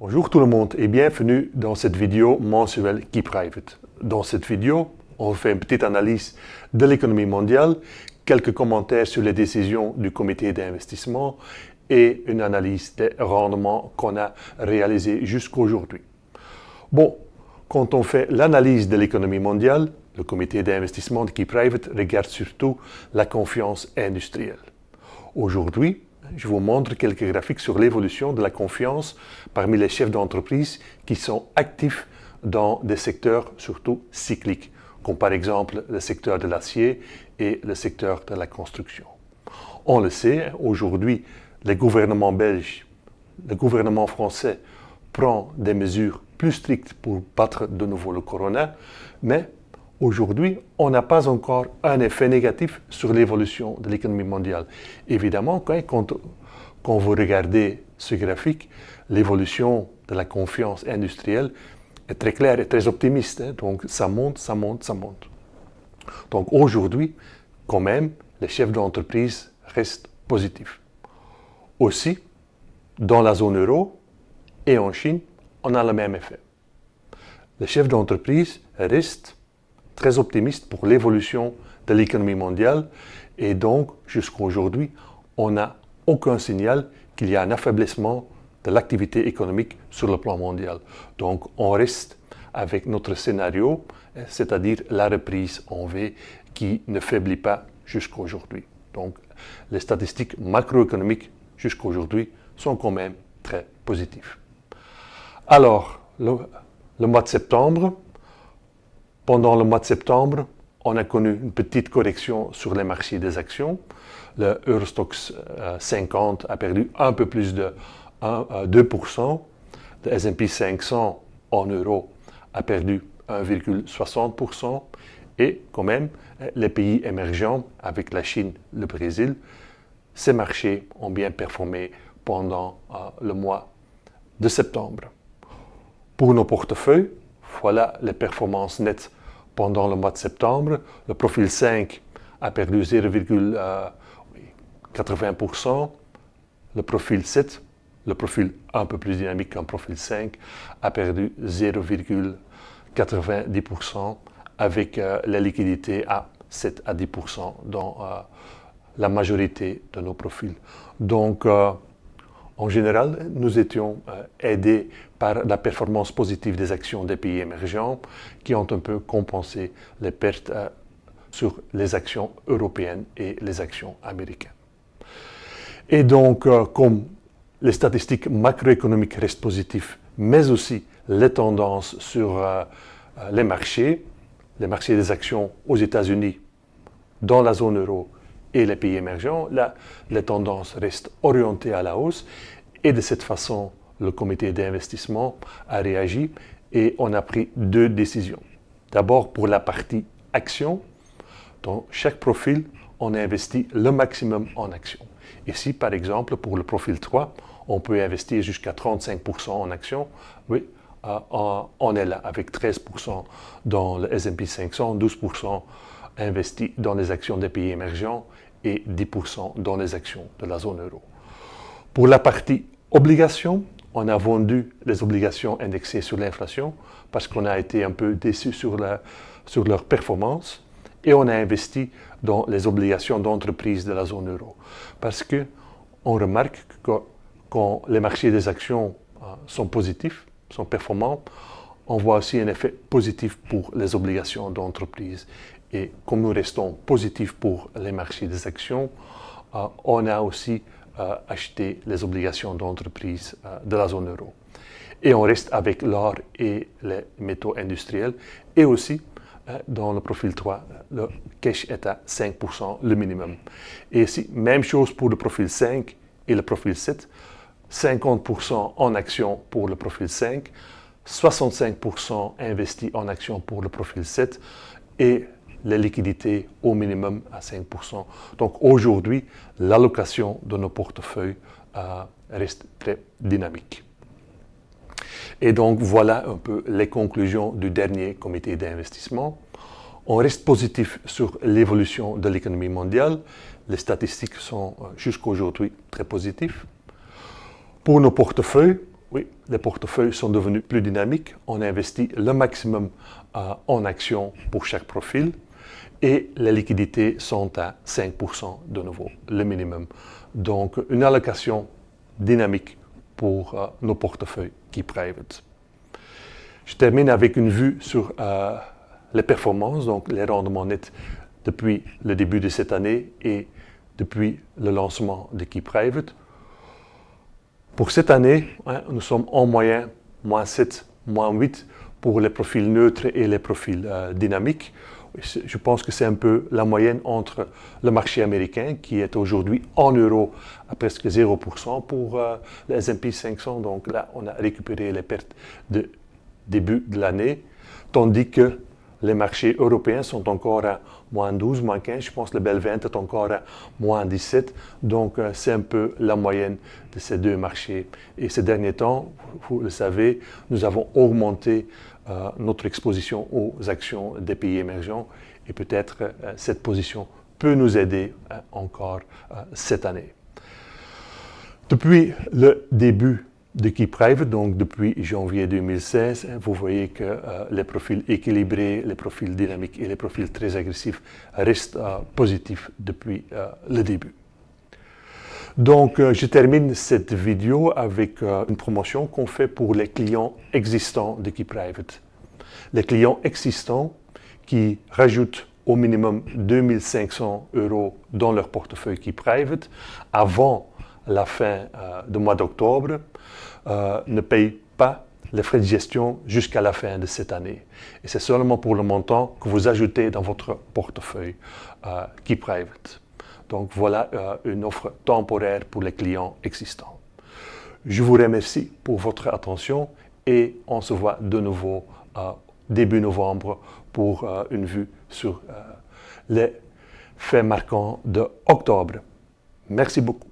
Bonjour tout le monde et bienvenue dans cette vidéo mensuelle KeyPrivate. Dans cette vidéo, on fait une petite analyse de l'économie mondiale, quelques commentaires sur les décisions du comité d'investissement et une analyse des rendements qu'on a réalisés jusqu'à aujourd'hui. Bon, quand on fait l'analyse de l'économie mondiale, le comité d'investissement de KeyPrivate regarde surtout la confiance industrielle. Aujourd'hui, je vous montre quelques graphiques sur l'évolution de la confiance parmi les chefs d'entreprise qui sont actifs dans des secteurs surtout cycliques, comme par exemple le secteur de l'acier et le secteur de la construction. On le sait, aujourd'hui, le gouvernement belge, le gouvernement français prend des mesures plus strictes pour battre de nouveau le corona, mais aujourd'hui, on n'a pas encore un effet négatif sur l'évolution de l'économie mondiale. Évidemment, quand vous regardez ce graphique, l'évolution de la confiance industrielle est très claire et très optimiste. Donc, ça monte, ça monte, ça monte. Donc, aujourd'hui, quand même, les chefs d'entreprise restent positifs. Aussi, dans la zone euro et en Chine, on a le même effet. Les chefs d'entreprise restent très optimiste pour l'évolution de l'économie mondiale et donc jusqu'à aujourd'hui, on n'a aucun signal qu'il y a un affaiblissement de l'activité économique sur le plan mondial. Donc on reste avec notre scénario, c'est-à-dire la reprise en V qui ne faiblit pas jusqu'à aujourd'hui. Donc les statistiques macroéconomiques jusqu'à aujourd'hui sont quand même très positives. Alors, le mois de septembre, pendant le mois de septembre, on a connu une petite correction sur les marchés des actions. Le Eurostoxx 50 a perdu un peu plus de 2%. Le S&P 500 en euros a perdu 1,60%. Et quand même, les pays émergents, avec la Chine, le Brésil, ces marchés ont bien performé pendant le mois de septembre. Pour nos portefeuilles, voilà les performances nettes pendant le mois de septembre. Le profil 5 a perdu 0,80%. Le profil 7, le profil un peu plus dynamique qu'un profil 5, a perdu 0,90% avec la liquidité à 7 à 10% dans la majorité de nos profils. Donc, en général, nous étions aidés par la performance positive des actions des pays émergents qui ont un peu compensé les pertes sur les actions européennes et les actions américaines. Et donc, comme les statistiques macroéconomiques restent positives, mais aussi les tendances sur les marchés des actions aux États-Unis, dans la zone euro, et les pays émergents, là, les tendances restent orientées à la hausse et de cette façon, le comité d'investissement a réagi et on a pris deux décisions. D'abord, pour la partie actions, dans chaque profil, on investit le maximum en actions. Ici, par exemple, pour le profil 3, on peut investir jusqu'à 35% en actions. Oui, on est là avec 13% dans le S&P 500, 12% investi dans les actions des pays émergents et 10% dans les actions de la zone euro. Pour la partie obligations, on a vendu les obligations indexées sur l'inflation parce qu'on a été un peu déçus sur leur performance et on a investi dans les obligations d'entreprise de la zone euro. Parce qu'on remarque que quand les marchés des actions sont positifs, sont performants, on voit aussi un effet positif pour les obligations d'entreprise. Et comme nous restons positifs pour les marchés des actions, on a aussi acheté les obligations d'entreprise de la zone euro. Et on reste avec l'or et les métaux industriels. Et aussi, dans le profil 3, le cash est à 5%, le minimum. Et ici, même chose pour le profil 5 et le profil 7. 50% en actions pour le profil 5, 65% investi en actions pour le profil 7 et les liquidités au minimum à 5%. Donc aujourd'hui, l'allocation de nos portefeuilles reste très dynamique. Et donc voilà un peu les conclusions du dernier comité d'investissement. On reste positif sur l'évolution de l'économie mondiale. Les statistiques sont jusqu'à aujourd'hui très positives. Pour nos portefeuilles, Oui, les portefeuilles sont devenus plus dynamiques. On investit le maximum en actions pour chaque profil et les liquidités sont à 5% de nouveau, le minimum. Donc, une allocation dynamique pour nos portefeuilles Key Private. Je termine avec une vue sur les performances, donc les rendements nets depuis le début de cette année et depuis le lancement de Key Private. Pour cette année, nous sommes en moyenne -7, -8 pour les profils neutres et les profils dynamiques. Je pense que c'est un peu la moyenne entre le marché américain qui est aujourd'hui en euros à presque 0% pour le S&P 500. Donc là, on a récupéré les pertes de début de l'année, tandis que les marchés européens sont encore à -12, -15. Je pense que le Bel 20 est encore à -17. Donc, c'est un peu la moyenne de ces deux marchés. Et ces derniers temps, vous le savez, nous avons augmenté notre exposition aux actions des pays émergents. Et peut-être cette position peut nous aider encore cette année. Depuis le début de Key Private, donc depuis janvier 2016, vous voyez que les profils équilibrés, les profils dynamiques et les profils très agressifs restent positifs depuis le début. Donc, je termine cette vidéo avec une promotion qu'on fait pour les clients existants de Key Private. Les clients existants qui rajoutent au minimum 2 500 € dans leur portefeuille Key Private avant la fin du mois d'octobre ne payent pas les frais de gestion jusqu'à la fin de cette année. Et c'est seulement pour le montant que vous ajoutez dans votre portefeuille Key Private. Donc voilà une offre temporaire pour les clients existants. Je vous remercie pour votre attention et on se voit de nouveau début novembre pour une vue sur les faits marquants d'octobre. Merci beaucoup.